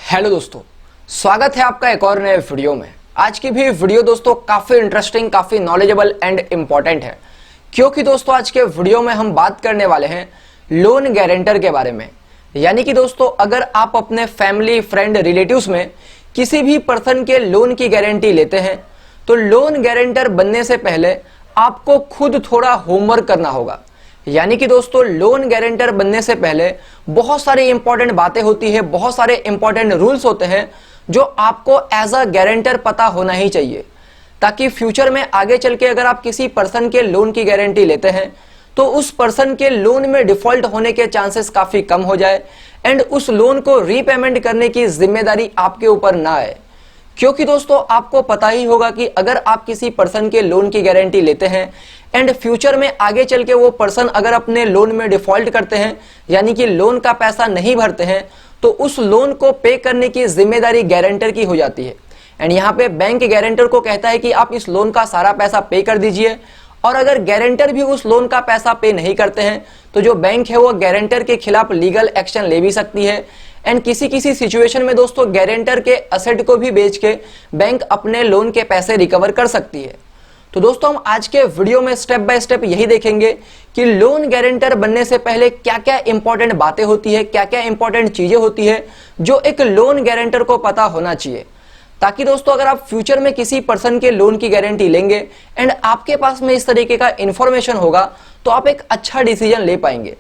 Hello दोस्तों, स्वागत है आपका एक और नए वीडियो में। आज की भी वीडियो दोस्तों काफ़ी इंटरेस्टिंग, काफ़ी नॉलेजेबल एंड इम्पॉर्टेंट है, क्योंकि दोस्तों आज के वीडियो में हम बात करने वाले हैं लोन गारंटर के बारे में। यानी कि दोस्तों अगर आप अपने फैमिली, फ्रेंड, रिलेटिव्स में किसी भी पर्सन के लोन की गारंटी लेते हैं तो लोन गारंटर बनने से पहले आपको खुद थोड़ा होमवर्क करना होगा। यानी कि दोस्तों लोन गारंटर बनने से पहले बहुत सारी इंपॉर्टेंट बातें होती है, बहुत सारे इंपॉर्टेंट रूल्स होते हैं जो आपको एज अ गारंटर पता होना ही चाहिए, ताकि फ्यूचर में आगे चल के अगर आप किसी पर्सन के लोन की गारंटी लेते हैं तो उस पर्सन के लोन में डिफॉल्ट होने के चांसेस काफी कम हो जाए एंड उस लोन को रीपेमेंट करने की जिम्मेदारी आपके ऊपर ना आए। क्योंकि दोस्तों आपको पता ही होगा कि अगर आप किसी पर्सन के लोन की गारंटी लेते हैं एंड फ्यूचर में आगे चल के वो पर्सन अगर अपने लोन में डिफॉल्ट करते हैं, यानी कि लोन का पैसा नहीं भरते हैं, तो उस लोन को पे करने की जिम्मेदारी गारंटर की हो जाती है। एंड यहाँ पे बैंक गारंटर को कहता है कि आप इस लोन का सारा पैसा पे कर दीजिए, और अगर गारंटर भी उस लोन का पैसा पे नहीं करते हैं तो जो बैंक है वो गारंटर के खिलाफ लीगल एक्शन ले भी सकती है। एंड किसी किसी सिचुएशन में दोस्तों गारंटर के असेट को भी बेच के बैंक अपने लोन के पैसे रिकवर कर सकती है। तो दोस्तों हम आज के वीडियो में स्टेप बाय स्टेप यही देखेंगे कि लोन गारंटर बनने से पहले क्या क्या इंपॉर्टेंट बातें होती है, क्या क्या इंपॉर्टेंट चीजें होती है जो एक लोन गारंटर को पता होना चाहिए, ताकि दोस्तों अगर आप फ्यूचर में किसी पर्सन के लोन की गारंटी लेंगे एंड आपके पास में इस तरीके का इंफॉर्मेशन होगा तो आप एक अच्छा डिसीजन ले पाएंगे।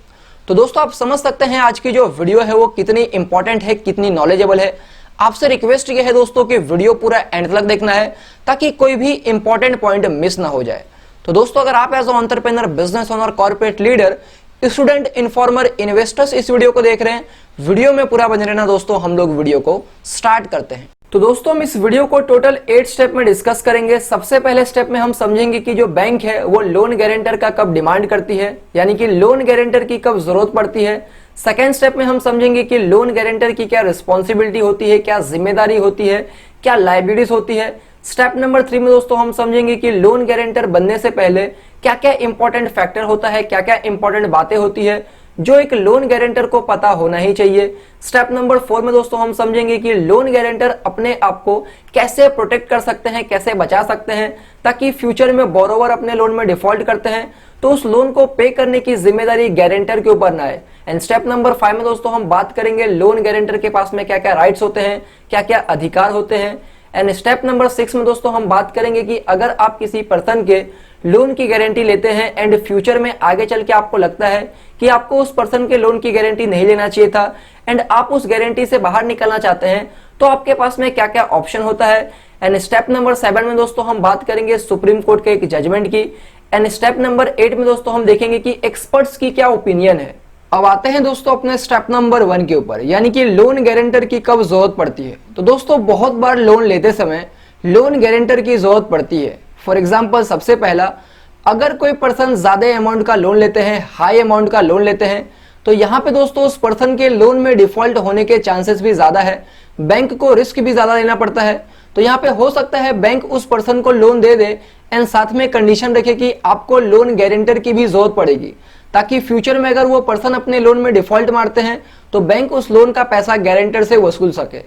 तो दोस्तों आप समझ सकते हैं आज की जो वीडियो है वो कितनी इंपॉर्टेंट है, कितनी नॉलेजेबल है। आपसे रिक्वेस्ट ये है दोस्तों कि वीडियो पूरा एंड तक देखना है ताकि कोई भी इंपॉर्टेंट पॉइंट मिस ना हो जाए। तो दोस्तों अगर आप as entrepreneur, business owner, corporate leader, student, informer, investors इस वीडियो को देख रहे हैं, वीडियो में पूरा बने रहना दोस्तों। हम लोग वीडियो को स्टार्ट करते हैं। तो दोस्तों हम इस वीडियो को टोटल 8 स्टेप में डिस्कस करेंगे। सबसे पहले स्टेप में हम समझेंगे कि जो बैंक है वो लोन गारंटर का कब डिमांड करती है, यानी कि लोन गारंटर की कब जरूरत पड़ती है। सेकेंड स्टेप में हम समझेंगे कि लोन गारंटर की क्या रिस्पॉन्सिबिलिटी होती है, क्या जिम्मेदारी होती है, क्या लायबिलिटीज होती है। स्टेप नंबर 3 में दोस्तों हम समझेंगे कि लोन गारंटर बनने से पहले क्या क्या इंपॉर्टेंट फैक्टर होता है, क्या क्या इंपॉर्टेंट बातें होती है जो एक लोन गारंटर को पता होना ही चाहिए। स्टेप नंबर 4 में दोस्तों हम समझेंगे कि लोन गारंटर अपने आप को कैसे प्रोटेक्ट कर सकते हैं, कैसे बचा सकते हैं, ताकि फ्यूचर में बोरोवर अपने लोन में डिफॉल्ट करते हैं तो उस लोन को पे करने की जिम्मेदारी गारंटर के ऊपर ना आए। एंड स्टेप नंबर 5 में दोस्तों हम बात करेंगे लोन गारंटर के पास में क्या क्या राइट्स होते हैं, क्या क्या अधिकार होते हैं। एंड स्टेप नंबर 6 में दोस्तों हम बात करेंगे कि अगर आप किसी पर्सन के लोन की गारंटी लेते हैं एंड फ्यूचर में आगे चल के आपको लगता है कि आपको उस पर्सन के लोन की गारंटी नहीं लेना चाहिए था एंड आप उस गारंटी से बाहर निकलना चाहते हैं, तो आपके पास में क्या क्या ऑप्शन होता है। एंड स्टेप नंबर 7 में दोस्तों हम बात करेंगे सुप्रीम कोर्ट के एक जजमेंट की। एंड स्टेप नंबर 8 में दोस्तों हम देखेंगे कि एक्सपर्ट्स की क्या ओपिनियन है। अब आते हैं दोस्तों अपने स्टेप नंबर 1 के ऊपर, यानी कि लोन गारंटर की कब जरूरत पड़ती है। तो दोस्तों बहुत बार लोन लेते समय लोन गारंटर की जरूरत पड़ती है। फॉर एग्जाम्पल सबसे पहला, अगर कोई पर्सन ज्यादा अमाउंट का लोन लेते हैं, हाई अमाउंट का लोन लेते हैं, तो यहाँ पे दोस्तों उस पर्सन के लोन में डिफॉल्ट होने के चांसेस भी ज्यादा है, बैंक को रिस्क भी ज्यादा लेना पड़ता है। तो यहाँ पे हो सकता है बैंक उस पर्सन को लोन दे दे एंड साथ में कंडीशन रखे कि आपको लोन गारंटर की भी जरूरत पड़ेगी, ताकि फ्यूचर में अगर वो पर्सन अपने लोन में डिफॉल्ट मारते हैं तो बैंक उस लोन का पैसा गारंटर से वसूल सके।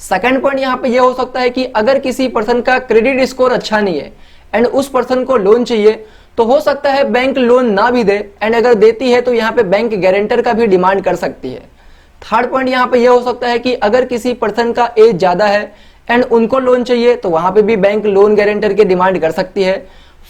सेकंड पॉइंट यहाँ पे ये हो सकता है कि अगर किसी पर्सन का क्रेडिट स्कोर अच्छा नहीं है एंड उस पर्सन को लोन चाहिए, तो हो सकता है बैंक लोन ना भी दे एंड अगर देती है तो यहाँ पे बैंक गारंटर का भी डिमांड कर सकती है। थर्ड पॉइंट यहाँ पे ये हो सकता है कि अगर किसी पर्सन का एज ज्यादा है एंड उनको लोन चाहिए तो वहां पे भी बैंक लोन गारंटर की डिमांड कर सकती है।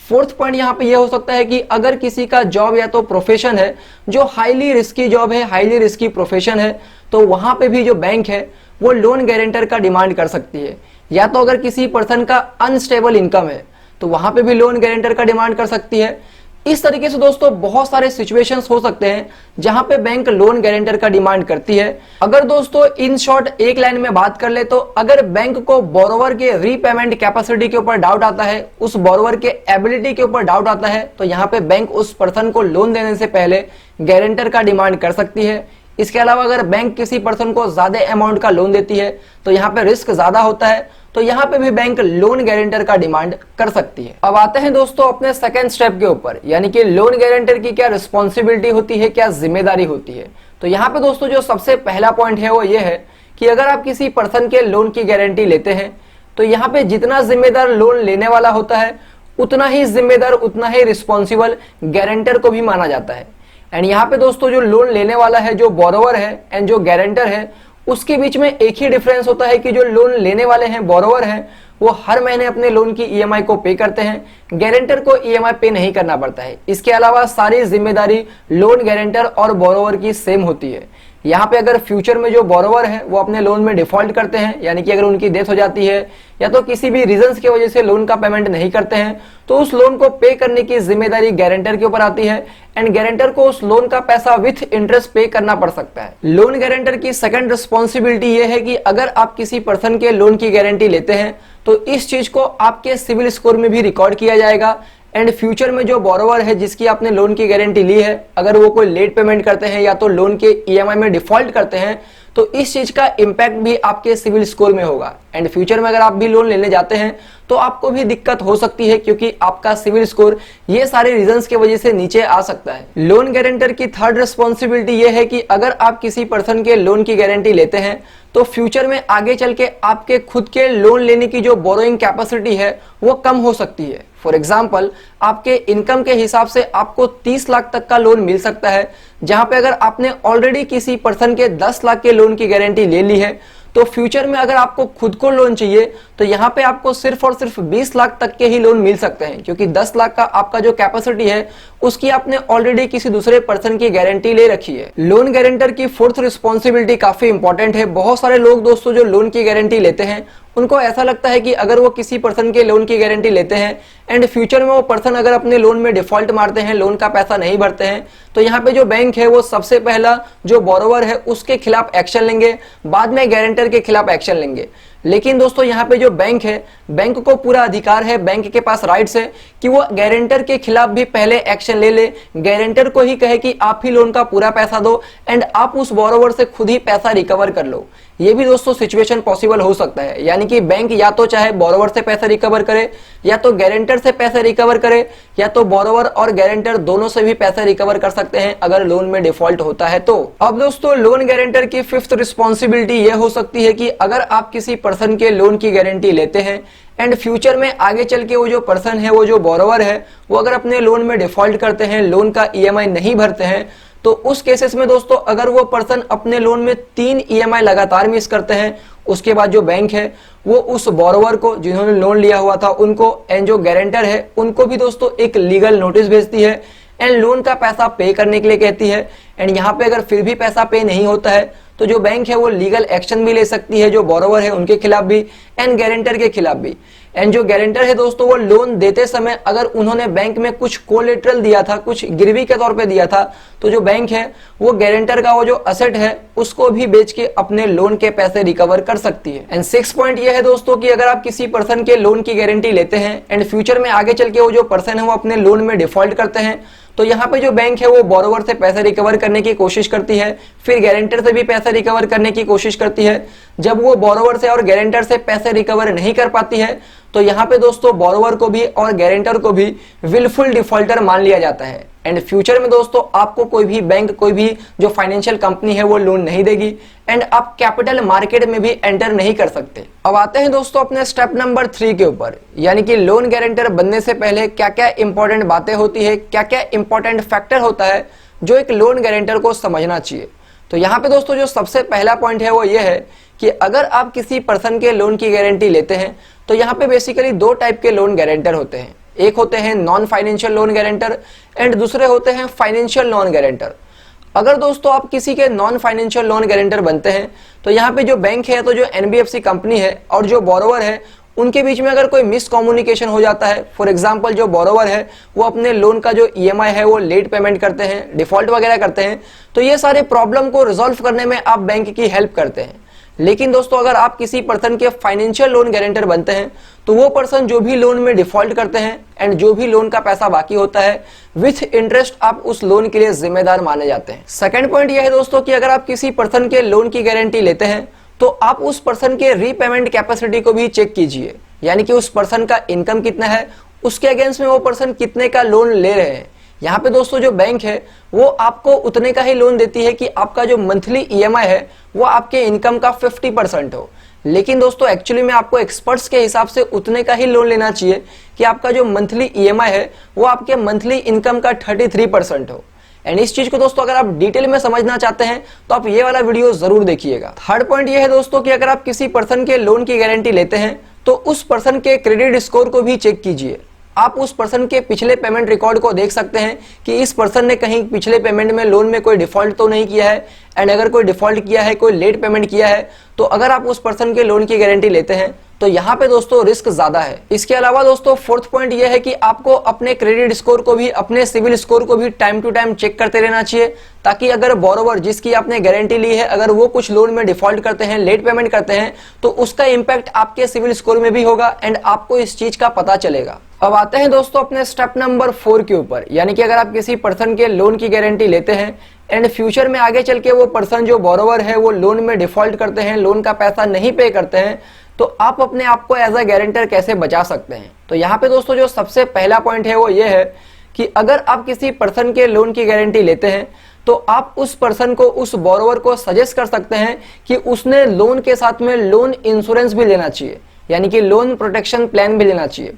फोर्थ पॉइंट यहाँ पे ये हो सकता है कि अगर किसी का जॉब या तो प्रोफेशन है जो हाईली रिस्की जॉब है, हाईली रिस्की प्रोफेशन है, तो वहां पे भी जो बैंक है वो लोन गारंटर का डिमांड कर सकती है। या तो अगर किसी पर्सन का अनस्टेबल इनकम है तो वहां पे भी लोन गारंटर का डिमांड कर सकती है। इस तरीके से दोस्तों बहुत सारे सिचुएशंस हो सकते हैं जहां पे बैंक लोन गारंटर का डिमांड करती है। अगर दोस्तों इन शॉर्ट एक लाइन में बात कर ले तो अगर बैंक को बोरोवर के रीपेमेंट कैपेसिटी के ऊपर डाउट आता है, उस बोरोवर के एबिलिटी के ऊपर डाउट आता है, तो यहाँ पे बैंक उस पर्सन को लोन देने से पहले गारंटर का डिमांड कर सकती है। इसके अलावा अगर बैंक किसी पर्सन को ज्यादा अमाउंट का लोन देती है तो यहाँ पे रिस्क ज्यादा होता है, तो यहाँ पे भी बैंक लोन गारंटर का डिमांड कर सकती है। अब आते हैं दोस्तों अपने सेकंड स्टेप के ऊपर, यानी कि लोन गारंटर की क्या रिस्पॉन्सिबिलिटी होती है, क्या जिम्मेदारी होती है। तो यहाँ पे दोस्तों जो सबसे पहला पॉइंट है वो ये है कि अगर आप किसी पर्सन के लोन की गारंटी लेते हैं तो यहाँ पे जितना जिम्मेदार लोन लेने वाला होता है उतना ही जिम्मेदार, उतना ही रिस्पॉन्सिबल गारंटर को भी माना जाता है। एंड यहाँ पे दोस्तों जो लोन लेने वाला है, जो बोरोवर है एंड जो गारंटर है, उसके बीच में एक ही डिफरेंस होता है कि जो लोन लेने वाले हैं, बोरोवर हैं, वो हर महीने अपने लोन की ईएमआई को पे करते हैं, गारंटर को ईएमआई पे नहीं करना पड़ता है। इसके अलावा सारी जिम्मेदारी लोन गारंटर और बोरोवर की सेम होती है। यहाँ पे अगर फ्यूचर में जो बोरोवर है वो अपने लोन में डिफॉल्ट करते हैं, यानी कि अगर उनकी डेथ हो जाती है या तो किसी भी रीजंस की वजह से लोन का पेमेंट नहीं करते हैं, तो उस लोन को पे करने की जिम्मेदारी गारंटर के ऊपर आती है एंड गारंटर को उस लोन का पैसा विथ इंटरेस्ट पे करना पड़ सकता है। लोन गारंटर की सेकंड रिस्पॉन्सिबिलिटी ये है कि अगर आप किसी पर्सन के लोन की गारंटी लेते हैं तो इस चीज को आपके सिविल स्कोर में भी रिकॉर्ड किया जाएगा एंड फ्यूचर में जो बोरोवर है जिसकी आपने लोन की गारंटी ली है, अगर वो कोई लेट पेमेंट करते हैं या तो लोन के ईएमआई में डिफॉल्ट करते हैं तो इस चीज का इंपैक्ट भी आपके सिविल स्कोर में होगा एंड फ्यूचर में अगर आप भी लोन लेने जाते हैं तो आपको भी दिक्कत हो सकती है, क्योंकि आपका सिविल स्कोर ये सारे रीजंस की वजह से नीचे आ सकता है। लोन गारंटर की थर्ड रिस्पॉन्सिबिलिटी ये है कि अगर आप किसी पर्सन के लोन की गारंटी लेते हैं तो फ्यूचर में आगे चल के आपके खुद के लोन लेने की जो बोरोइंग कैपेसिटी है वो कम हो सकती है। फॉर एग्जाम्पल, आपके इनकम के हिसाब से आपको 30 लाख तक का लोन मिल सकता है, जहां पे अगर आपने ऑलरेडी किसी पर्सन के 10 लाख के लोन की गारंटी ले ली है तो फ्यूचर में अगर आपको खुद को लोन चाहिए तो यहाँ पे आपको सिर्फ और सिर्फ 20 लाख तक के ही लोन मिल सकते हैं, क्योंकि 10 लाख का आपका जो कैपेसिटी है उसकी आपने ऑलरेडी किसी दूसरे पर्सन की गारंटी ले रखी है। लोन गारंटर की फोर्थ रिस्पॉन्सिबिलिटी काफी इंपॉर्टेंट है। बहुत सारे लोग दोस्तों जो लोन की गारंटी लेते हैं उनको ऐसा लगता है कि अगर वो किसी पर्सन के लोन की गारंटी लेते हैं एंड फ्यूचर में वो पर्सन अगर अपने लोन में डिफॉल्ट मारते हैं, लोन का पैसा नहीं भरते हैं, तो यहाँ पे जो बैंक है वो सबसे पहला जो बोरोवर है उसके खिलाफ एक्शन लेंगे, बाद में गारंटर के खिलाफ एक्शन लेंगे। लेकिन दोस्तों यहाँ पे जो बैंक है, बैंक को पूरा अधिकार है, बैंक के पास राइट्स है कि वो गारंटर के खिलाफ भी पहले एक्शन ले ले, गारंटर को ही कहे कि आप ही लोन का पूरा पैसा दो एंड आप उस बोरोवर से खुद ही पैसा रिकवर कर लो। ये भी दोस्तों सिचुएशन पॉसिबल हो सकता है, यानी कि बैंक या तो चाहे बोरोवर से पैसा रिकवर करे या तो गारंटर से पैसा रिकवर करे या तो बोरोवर और गारंटर दोनों से भी पैसा रिकवर कर सकते हैं अगर लोन में डिफॉल्ट होता है तो। अब दोस्तों लोन गारंटर की फिफ्थ रिस्पॉन्सिबिलिटी ये हो सकती है कि अगर आप किसी पर्सन के लोन की गारंटी लेते हैं एंड फ्यूचर में आगे चल के वो जो पर्सन है, वो जो बोरोवर है, वो अगर अपने लोन में डिफॉल्ट करते हैं, लोन का ईएमआई नहीं भरते हैं, तो उस केसेस में दोस्तों अगर वो पर्सन अपने लोन में 3 ईएमआई लगातार मिस करते हैं, उसके बाद जो बैंक है वो उस बोरोवर को जिन्होंने लोन लिया हुआ था उनको एंड जो गारंटर है उनको भी दोस्तों एक लीगल नोटिस भेजती है एंड लोन का पैसा पे करने के लिए कहती है। एंड यहाँ पे अगर फिर भी पैसा पे नहीं होता है तो जो बैंक है वो लीगल एक्शन भी ले सकती है, जो बोरोवर है उनके खिलाफ भी एंड गारंटर के खिलाफ भी। एंड जो गारंटर है दोस्तों वो लोन देते समय अगर उन्होंने बैंक में कुछ कोलेटरल दिया था, कुछ गिरवी के तौर पे दिया था, तो जो बैंक है वो गारंटर का वो जो असेट है उसको भी बेच के अपने लोन के पैसे रिकवर कर सकती है। एंड 6 पॉइंट ये है दोस्तों कि अगर आप किसी पर्सन के लोन की गारंटी लेते हैं एंड फ्यूचर में आगे चल के वो जो पर्सन है वो अपने लोन में डिफॉल्ट करते हैं, तो यहाँ पे जो बैंक है वो बोरोवर से पैसे रिकवर करने की कोशिश करती है, फिर गारंटर से भी पैसे रिकवर करने की कोशिश करती है। जब वो बोरोवर से और गारंटर से पैसे रिकवर नहीं कर पाती है तो यहाँ पे दोस्तों बोरोवर को भी और गारंटर को भी विलफुल डिफॉल्टर मान लिया जाता है एंड फ्यूचर में दोस्तों आपको कोई भी बैंक, कोई भी जो फाइनेंशियल कंपनी है वो लोन नहीं देगी एंड आप कैपिटल मार्केट में भी एंटर नहीं कर सकते। अब आते हैं दोस्तों अपने स्टेप नंबर 3 के ऊपर, यानी कि लोन गारंटर बनने से पहले क्या क्या इंपॉर्टेंट बातें होती है, क्या क्या इंपॉर्टेंट फैक्टर होता है जो एक लोन गारंटर को समझना चाहिए। तो यहाँ पे दोस्तों जो सबसे पहला पॉइंट है वो ये है कि अगर आप किसी पर्सन के लोन की गारंटी लेते हैं तो यहाँ पे बेसिकली 2 टाइप के लोन गारंटर होते हैं। एक होते हैं non financial loan guarantor and दूसरे होते हैं फाइनेंशियल लोन गारंटर। अगर दोस्तों आप किसी के नॉन फाइनेंशियल लोन गारंटर बनते हैं तो यहाँ पे जो बैंक है, तो जो एनबीएफसी कंपनी है और जो बोरोवर है उनके बीच में अगर कोई मिसकम्युनिकेशन हो जाता है, फॉर एग्जांपल जो बोरोवर है वो अपने लोन का जो ईएमआई है वो लेट पेमेंट करते हैं, डिफॉल्ट वगैरह करते हैं, तो ये सारे प्रॉब्लम को रिजॉल्व करने में आप बैंक की हेल्प करते हैं। लेकिन दोस्तों अगर आप किसी पर्सन के फाइनेंशियल लोन गारंटर बनते हैं तो वो पर्सन जो भी लोन में डिफॉल्ट करते हैं एंड जो भी लोन का पैसा बाकी होता है विथ इंटरेस्ट आप उस लोन के लिए जिम्मेदार माने जाते हैं। सेकंड पॉइंट यह है दोस्तों कि अगर आप किसी पर्सन के लोन की गारंटी लेते हैं तो आप उस पर्सन के रीपेमेंट कैपेसिटी को भी चेक कीजिए, यानी कि उस पर्सन का इनकम कितना है, उसके अगेंस्ट में वो पर्सन कितने का लोन ले रहे हैं। यहाँ पे दोस्तों जो बैंक है वो आपको उतने का ही लोन देती है कि आपका जो मंथली ईएमआई है वो आपके इनकम का 50% हो। लेकिन दोस्तों एक्चुअली में आपको एक्सपर्ट्स के हिसाब से उतने का ही लोन लेना चाहिए कि आपका जो मंथली ईएमआई है वो आपके मंथली इनकम का 33% हो। एंड इस चीज को दोस्तों अगर आप डिटेल में समझना चाहते हैं तो आप ये वाला वीडियो जरूर देखिएगा। थर्ड पॉइंट ये है दोस्तों कि अगर आप किसी पर्सन के लोन की गारंटी लेते हैं तो उस पर्सन के क्रेडिट स्कोर को भी चेक कीजिए। आप उस पर्सन के पिछले पेमेंट रिकॉर्ड को देख सकते हैं कि इस पर्सन ने कहीं पिछले पेमेंट में लोन में कोई डिफॉल्ट तो नहीं किया है। एंड अगर कोई डिफॉल्ट किया है, कोई लेट पेमेंट किया है, तो अगर आप उस पर्सन के लोन की गारंटी लेते हैं तो यहाँ पे दोस्तों रिस्क ज्यादा है। इसके अलावा दोस्तों फोर्थ पॉइंट ये है कि आपको अपने क्रेडिट स्कोर को भी, अपने सिविल स्कोर को भी टाइम टू टाइम चेक करते रहना चाहिए, ताकि अगर बोरोवर जिसकी आपने गारंटी ली है अगर वो कुछ लोन में डिफॉल्ट करते हैं, लेट पेमेंट करते हैं, तो उसका इंपैक्ट आपके सिविल स्कोर में भी होगा एंड आपको इस चीज का पता चलेगा। अब आते हैं दोस्तों अपने स्टेप नंबर 4 के ऊपर, यानी कि अगर आप किसी पर्सन के लोन की गारंटी लेते हैं एंड फ्यूचर में आगे चल के वो पर्सन जो बोरोवर है वो लोन में डिफॉल्ट करते हैं, लोन का पैसा नहीं पे करते हैं, तो आप अपने आप को एज अ गारंटर कैसे बचा सकते हैं। तो यहाँ पे दोस्तों जो सबसे पहला पॉइंट है वो ये है कि अगर आप किसी पर्सन के लोन की गारंटी लेते हैं तो आप उस पर्सन को, उस बोरोवर को सजेस्ट कर सकते हैं कि उसने लोन के साथ में लोन इंश्योरेंस भी लेना चाहिए, यानी कि लोन प्रोटेक्शन प्लान भी लेना चाहिए,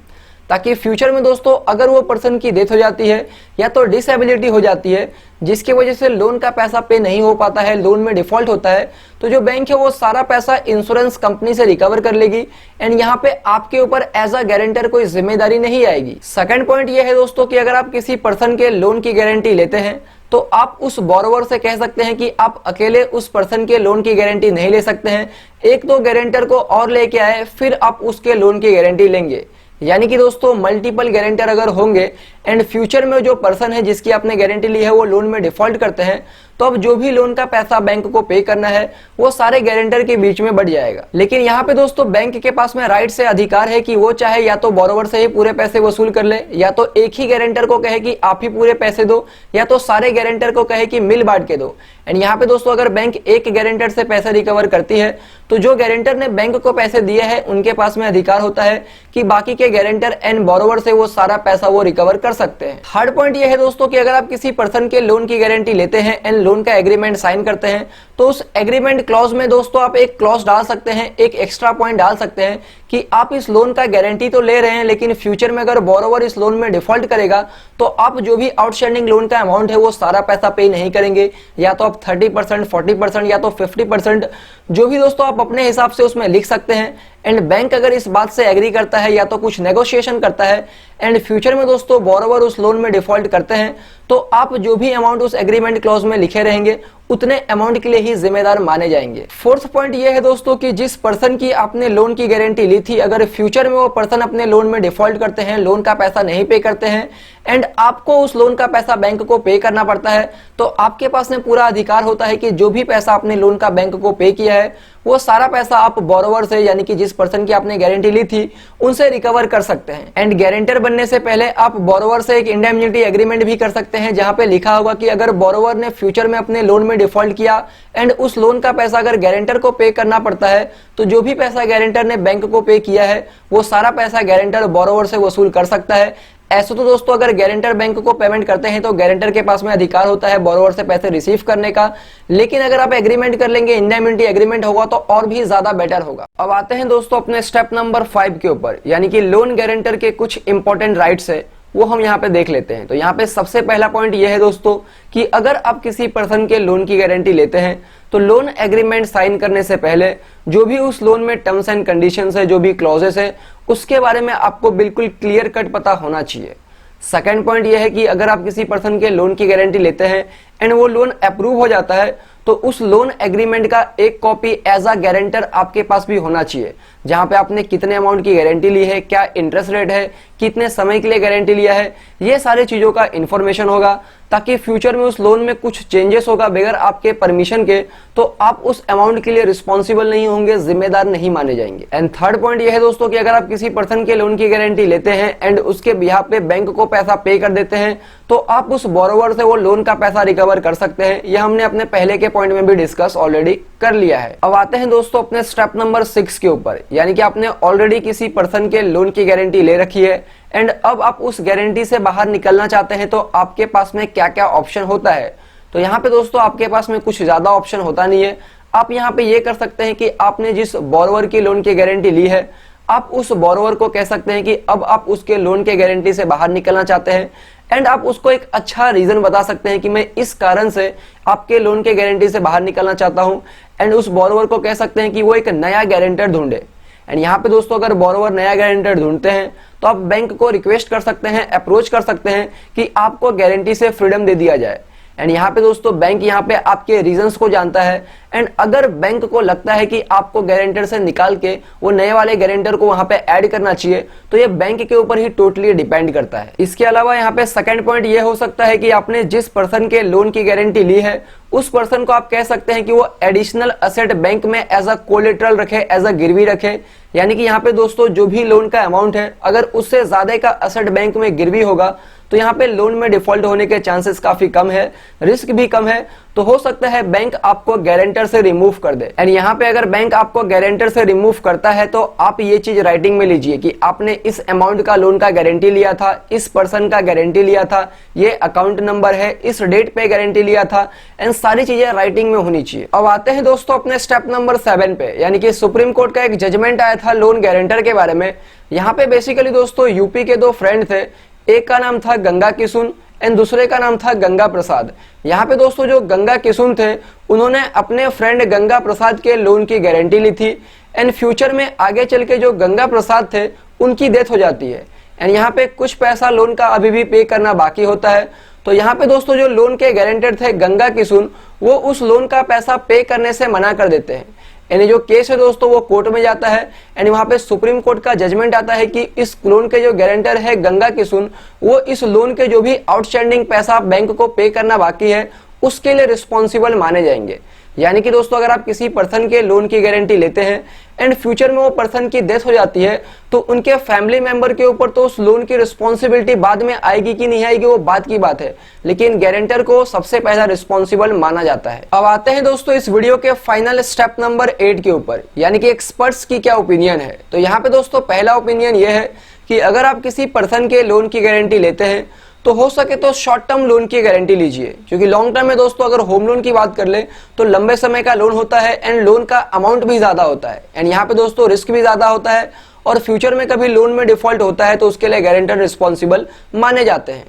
ताकि फ्यूचर में दोस्तों अगर वो पर्सन की डेथ हो जाती है या तो डिसेबिलिटी हो जाती है जिसकी वजह से लोन का पैसा पे नहीं हो पाता है, लोन में डिफॉल्ट होता है, तो जो बैंक है वो सारा पैसा इंश्योरेंस कंपनी से रिकवर कर लेगी एंड यहाँ पे आपके ऊपर एज अ गारंटर कोई जिम्मेदारी नहीं आएगी। सेकंड पॉइंट ये है दोस्तों कि अगर आप किसी पर्सन के लोन की गारंटी लेते हैं तो आप उस बोरोवर से कह सकते हैं कि आप अकेले उस पर्सन के लोन की गारंटी नहीं ले सकते हैं, एक दो गारंटर को और लेके आए फिर आप उसके लोन की गारंटी लेंगे। यानी कि दोस्तों मल्टीपल गारंटर अगर होंगे एंड फ्यूचर में जो पर्सन है जिसकी आपने गारंटी ली है वो लोन में डिफॉल्ट करते हैं, तो अब जो भी लोन का पैसा बैंक को पे करना है वो सारे गारंटर के बीच में बढ़ जाएगा। लेकिन यहाँ पे दोस्तों बैंक के पास में राइट से अधिकार है कि वो चाहे या तो बोरोवर से ही पूरे पैसे वसूल कर ले, या तो एक ही गारंटर को कहे कि आप ही पूरे पैसे दो, या तो सारे गारंटर को कहे कि मिल बांट के दो। एंड यहाँ पे दोस्तों अगर बैंक एक गारंटर से पैसे रिकवर करती है तो जो गारंटर ने बैंक को पैसे दिए हैं उनके पास में अधिकार होता है कि बाकी के गारंटर एंड बोरोवर से वो सारा पैसा वो रिकवर कर सकते हैं। थर्ड पॉइंट ये है दोस्तों कि अगर आप किसी पर्सन के लोन की गारंटी लेते हैं एंड लोन का एग्रीमेंट साइन करते हैं तो उस एग्रीमेंट क्लॉज में दोस्तों आप एक क्लॉज डाल सकते हैं, एक एक्स्ट्रा पॉइंट डाल सकते हैं कि आप इस लोन का गारंटी तो ले रहे हैं लेकिन फ्यूचर में अगर बोरोवर इस लोन में डिफॉल्ट करेगा तो आप जो भी आउटस्टैंडिंग लोन का अमाउंट है वो सारा पैसा पे नहीं करेंगे, या तो आप 30%, 40% या तो 50%, जो भी दोस्तों आप अपने हिसाब से उसमें लिख सकते हैं। एंड बैंक अगर इस बात से एग्री करता है या तो कुछ नेगोशिएशन करता है एंड फ्यूचर में दोस्तों बोरोवर उस लोन में डिफॉल्ट करते हैं तो आप जो भी अमाउंट उस एग्रीमेंट क्लॉज में लिखे रहेंगे उतने अमाउंट के लिए ही जिम्मेदार माने जाएंगे। फोर्थ पॉइंट ये है दोस्तों कि जिस पर्सन की आपने लोन की गारंटी ली थी अगर फ्यूचर में वो पर्सन अपने लोन में डिफॉल्ट करते हैं, लोन का पैसा नहीं पे करते हैं एंड आपको उस लोन का पैसा बैंक को पे करना पड़ता है, तो आपके पास में पूरा अधिकार होता है कि जो भी पैसा आपने लोन का बैंक को पे किया है वो सारा पैसा आप बोरोवर से, यानी कि जिस पर्सन की आपने गारंटी ली थी उनसे रिकवर कर सकते हैं। एंड गारंटर बनने से पहले आप बोरोवर से एक इंडेमनिटी एग्रीमेंट भी कर सकते हैं जहां पे लिखा होगा कि अगर बोरोवर ने फ्यूचर में अपने लोन में डिफॉल्ट किया एंड उस लोन का पैसा अगर गारंटर को पे करना पड़ता है तो जो भी पैसा गारंटर ने बैंक को पे किया है वो सारा पैसा गारंटर बोरोवर से वसूल कर सकता है। ऐसे तो दोस्तों अगर गारंटर बैंक को पेमेंट करते हैं तो गारंटर के पास में अधिकार होता है बोरोवर से पैसे रिसीव करने का, लेकिन अगर आप एग्रीमेंट कर लेंगे, इंडेमनिटी एग्रीमेंट होगा तो और भी ज्यादा बेटर होगा। अब आते हैं दोस्तों अपने स्टेप नंबर 5 के ऊपर, यानी कि लोन गारंटर के कुछ इंपॉर्टेंट राइट्स है वो हम यहाँ पे देख लेते हैं। तो यहाँ पे सबसे पहला पॉइंट ये है दोस्तों कि अगर आप किसी पर्सन के लोन की गारंटी लेते हैं तो लोन एग्रीमेंट साइन करने से पहले जो भी उस लोन में टर्म्स एंड कंडीशंस है, जो भी क्लॉजेस है, उसके बारे में आपको बिल्कुल क्लियर कट पता होना चाहिए। सेकंड पॉइंट यह है कि अगर आप किसी पर्सन के लोन की गारंटी लेते हैं एंड वो लोन अप्रूव हो जाता है तो उस लोन एग्रीमेंट का एक कॉपी एज अ गारंटर आपके पास भी होना चाहिए, जहां पे आपने कितने अमाउंट की गारंटी ली है, क्या इंटरेस्ट रेट है, कितने समय के लिए गारंटी लिया है, ये सारी चीजों का इंफॉर्मेशन होगा, ताकि फ्यूचर में उस लोन में कुछ चेंजेस होगा बगैर आपके परमिशन के तो आप उस अमाउंट के लिए रिस्पॉन्सिबल नहीं होंगे, जिम्मेदार नहीं माने जाएंगे। एंड थर्ड पॉइंट यह है दोस्तों कि अगर आप किसी पर्सन के लोन की गारंटी लेते हैं एंड उसके बिहाफ पे बैंक को पैसा पे कर देते हैं तो आप उस बोरोवर से वो लोन का पैसा रिकवर कर सकते हैं। यह हमने अपने पहले के पॉइंट में भी डिस्कस ऑलरेडी कर लिया है। अब आते हैं दोस्तों अपने स्टेप नंबर 6 के ऊपर, यानी कि आपने ऑलरेडी किसी पर्सन के लोन की गारंटी ले रखी है एंड अब आप उस गारंटी से बाहर निकलना चाहते हैं तो आपके पास में क्या क्या ऑप्शन होता है। तो यहाँ पे दोस्तों आपके पास में कुछ ज्यादा ऑप्शन होता नहीं है। आप यहाँ पे ये कर सकते हैं कि आपने जिस बोरोवर की लोन की गारंटी ली है, आप उस बोरोवर को कह सकते हैं कि अब आप उसके लोन के गारंटी से बाहर निकलना चाहते हैं एंड आप उसको एक अच्छा रीजन बता सकते हैं कि मैं इस कारण से आपके लोन के गारंटी से बाहर निकलना चाहता हूं एंड उस बोरोवर को कह सकते हैं कि वो एक नया गारंटर ढूंढे। एंड यहाँ पे दोस्तों अगर बोरोवर नया गारंटर ढूंढते हैं तो आप बैंक को रिक्वेस्ट कर सकते हैं, अप्रोच कर सकते हैं कि आपको गारंटी से फ्रीडम दे दिया जाए। एंड यहाँ पे दोस्तों बैंक यहाँ पे आपके रीजंस को जानता है एंड अगर बैंक को लगता है कि आपको गारंटर से निकाल के वो नए वाले गारंटर को वहां पे ऐड करना चाहिए तो ये बैंक के ऊपर ही टोटली डिपेंड करता है। इसके अलावा यहाँ पे सेकंड पॉइंट ये हो सकता है कि आपने जिस पर्सन के लोन की गारंटी ली है उस पर्सन को आप कह सकते हैं कि वो एडिशनल असेट बैंक में एज अ कोलेटरल रखे, एज अ गिरवी रखे। यानी कि यहाँ पे दोस्तों जो भी लोन का अमाउंट है अगर उससे ज्यादा का असेट बैंक में गिरवी होगा तो यहाँ पे लोन में डिफॉल्ट होने के चांसेस काफी कम है, रिस्क भी कम है। तो हो सकता है बैंक आपको गारंटर से रिमूव कर दे। एंड यहाँ पे अगर बैंक आपको गारंटर से रिमूव करता है तो आप ये चीज राइटिंग में लीजिए कि आपने इस अमाउंट का लोन का गारंटी लिया था, इस पर्सन का गारंटी लिया था, ये अकाउंट नंबर है, इस डेट पे गारंटी लिया था एंड सारी चीजें राइटिंग में होनी चाहिए। अब आते हैं दोस्तों अपने स्टेप नंबर 7 पे, यानी कि सुप्रीम कोर्ट का एक जजमेंट आया था लोन गारंटर के बारे में। यहाँ पे बेसिकली दोस्तों यूपी के दो फ्रेंड थे, एक का नाम था गंगा किशुन एंड दूसरे का नाम था गंगा प्रसाद। यहाँ पे दोस्तों जो गंगा किशुन थे उन्होंने अपने फ्रेंड गंगा प्रसाद के लोन की गारंटी ली थी एंड फ्यूचर में आगे चल के जो गंगा प्रसाद थे उनकी डेथ हो जाती है एंड यहाँ पे कुछ पैसा लोन का अभी भी पे करना बाकी होता है। तो यहाँ पे दोस्तों जो लोन के गारंटर थे गंगा किशुन वो उस लोन का पैसा पे करने से मना कर देते हैं। यानी जो केस है दोस्तों वो कोर्ट में जाता है एंड वहां पे सुप्रीम कोर्ट का जजमेंट आता है कि इस लोन के जो गारंटर है गंगा किशुन वो इस लोन के जो भी आउटस्टैंडिंग पैसा बैंक को पे करना बाकी है उसके लिए रिस्पॉन्सिबल माने जाएंगे। यानी कि दोस्तों अगर आप किसी पर्सन के लोन की गारंटी लेते हैं एंड फ्यूचर में वो पर्सन की डेथ हो जाती है तो उनके फैमिली मेंबर के ऊपर तो उस लोन की रिस्पॉन्सिबिलिटी बाद में आएगी कि नहीं आएगी वो बात की बात है, लेकिन गारंटर को सबसे पहला रिस्पॉन्सिबल माना जाता है। अब आते हैं दोस्तों इस वीडियो के फाइनल स्टेप नंबर 8 के ऊपर, यानी कि एक्सपर्ट्स की क्या ओपिनियन है। तो यहाँ पे दोस्तों पहला ओपिनियन ये है कि अगर आप किसी पर्सन के लोन की गारंटी लेते हैं तो हो सके तो शॉर्ट टर्म लोन की गारंटी लीजिए, क्योंकि लॉन्ग टर्म में दोस्तों अगर होम लोन की बात कर ले तो लंबे समय का लोन होता है एंड लोन का अमाउंट भी ज्यादा होता है एंड यहाँ पे दोस्तों रिस्क भी ज्यादा होता है और फ्यूचर में कभी लोन में डिफॉल्ट होता है तो उसके लिए गारंटर रिस्पॉन्सिबल माने जाते हैं।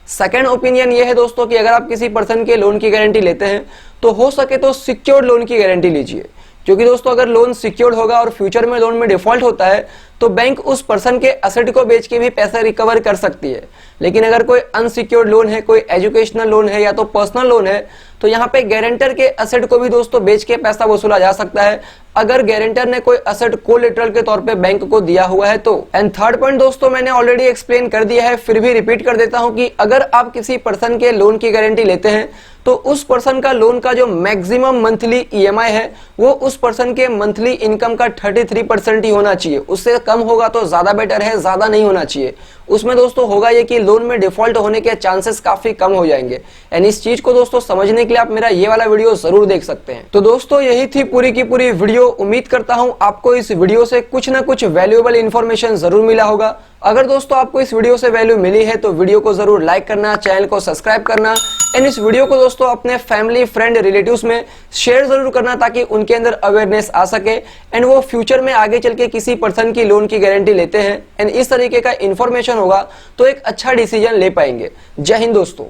सेकेंड ओपिनियन ये है दोस्तों कि अगर आप किसी पर्सन के लोन की गारंटी लेते हैं तो हो सके तो सिक्योर्ड लोन की गारंटी लीजिए, क्योंकि दोस्तों अगर लोन सिक्योर्ड होगा और फ्यूचर में लोन में डिफॉल्ट होता है तो बैंक उस पर्सन के असेट को बेच के भी पैसा रिकवर कर सकती है। लेकिन अगर कोई अनसिक्योर्ड लोन है, कोई एजुकेशनल लोन है या तो पर्सनल लोन है तो यहाँ पे गारंटर के असेट को भी दोस्तों बेच के पैसा वसूला जा सकता है अगर गारंटर ने कोई असेट कोलेटरल के तौर पे बैंक को दिया हुआ है तो। एंड थर्ड पॉइंट दोस्तों मैंने ऑलरेडी एक्सप्लेन कर दिया है, फिर भी रिपीट कर देता हूं कि अगर आप किसी पर्सन के लोन की गारंटी लेते हैं तो उस पर्सन का लोन का जो मैक्सिमम मंथली ईएमआई है वो उस पर्सन के मंथली इनकम का 33% ही होना चाहिए। उससे कम होगा तो ज्यादा बेटर है, ज्यादा नहीं होना चाहिए। उसमें दोस्तों होगा ये कि लोन में डिफॉल्ट होने के चांसेस काफी कम हो जाएंगे एंड इस चीज को दोस्तों समझने के लिए आप मेरा ये वाला वीडियो जरूर देख सकते हैं। तो दोस्तों यही थी पूरी की पूरी वीडियो। उम्मीद करता हूं आपको इस वीडियो से कुछ ना कुछ वैल्यूएबल इंफॉर्मेशन जरूर मिला होगा। अगर दोस्तों आपको इस वीडियो से वैल्यू मिली है तो वीडियो को जरूर लाइक करना, चैनल को सब्सक्राइब करना एंड इस वीडियो को दोस्तों अपने फैमिली, फ्रेंड, रिलेटिव्स में शेयर जरूर करना ताकि उनके अंदर अवेयरनेस आ सके एंड वो फ्यूचर में आगे चल के किसी पर्सन की लोन की गारंटी लेते हैं एंड इस तरीके का इंफॉर्मेशन होगा तो एक अच्छा डिसीजन ले पाएंगे। जय हिंद दोस्तों।